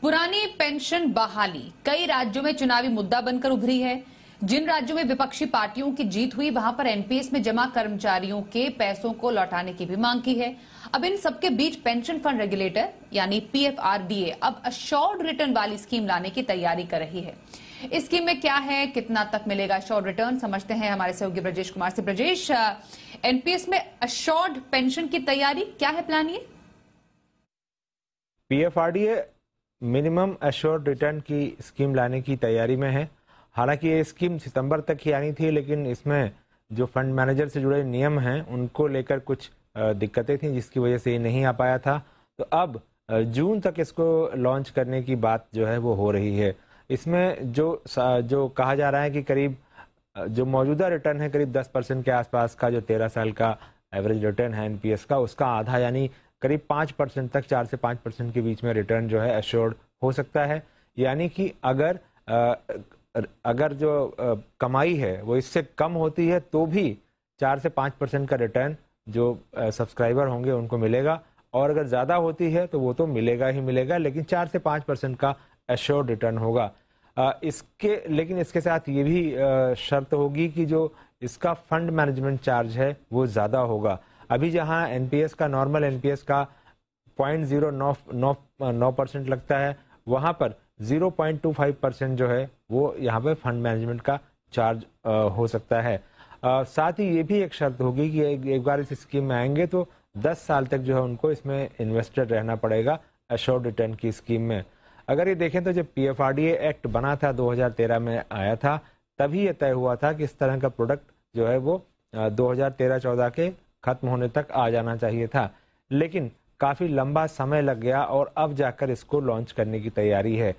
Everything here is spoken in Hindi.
पुरानी पेंशन बहाली कई राज्यों में चुनावी मुद्दा बनकर उभरी है। जिन राज्यों में विपक्षी पार्टियों की जीत हुई वहां पर एनपीएस में जमा कर्मचारियों के पैसों को लौटाने की भी मांग की है। अब इन सबके बीच पेंशन फंड रेगुलेटर यानी पीएफआरडीए अब अश्योर्ड रिटर्न वाली स्कीम लाने की तैयारी कर रही है। इस स्कीम में क्या है, कितना तक मिलेगा अश्योर्ड रिटर्न, समझते हैं हमारे सहयोगी ब्रजेश कुमार से। ब्रजेश, एनपीएस में अश्योर्ड पेंशन की तैयारी क्या है, प्लान ये? पीएफआरडीए मिनिमम एश्योर्ड रिटर्न की स्कीम लाने की तैयारी में है। हालांकि ये स्कीम सितंबर तक ही आनी थी, लेकिन इसमें जो फंड मैनेजर से जुड़े नियम हैं उनको लेकर कुछ दिक्कतें थी, जिसकी वजह से ये नहीं आ पाया था। तो अब जून तक इसको लॉन्च करने की बात जो है वो हो रही है। इसमें जो कहा जा रहा है कि करीब जो मौजूदा रिटर्न है करीब 10% के आसपास का, जो 13 साल का एवरेज रिटर्न है एनपीएस का, उसका आधा यानी करीब 5% तक, 4 से 5% के बीच में रिटर्न जो है एश्योर्ड हो सकता है। यानी कि अगर जो कमाई है वो इससे कम होती है तो भी 4 से 5% का रिटर्न जो सब्सक्राइबर होंगे उनको मिलेगा, और अगर ज़्यादा होती है तो वो तो मिलेगा ही मिलेगा, लेकिन 4 से 5% का एश्योर्ड रिटर्न होगा। लेकिन इसके साथ ये भी शर्त होगी कि जो इसका फंड मैनेजमेंट चार्ज है वो ज़्यादा होगा। अभी जहां एनपीएस का, नॉर्मल एनपीएस का 0.09% लगता है, वहां पर 0.25% जो है वो यहाँ पे फंड मैनेजमेंट का चार्ज हो सकता है। साथ ही ये भी एक शर्त होगी कि एक बार इस स्कीम में आएंगे तो 10 साल तक जो है उनको इसमें इन्वेस्टेड रहना पड़ेगा एश्योर्ड रिटर्न की स्कीम में। अगर ये देखें तो जब पीएफआरडीए एक्ट बना था 2013 में आया था, तभी ये तय हुआ था कि इस तरह का प्रोडक्ट जो है वो 2013-14 के खत्म होने तक आ जाना चाहिए था, लेकिन काफी लंबा समय लग गया और अब जाकर इसको लॉन्च करने की तैयारी है।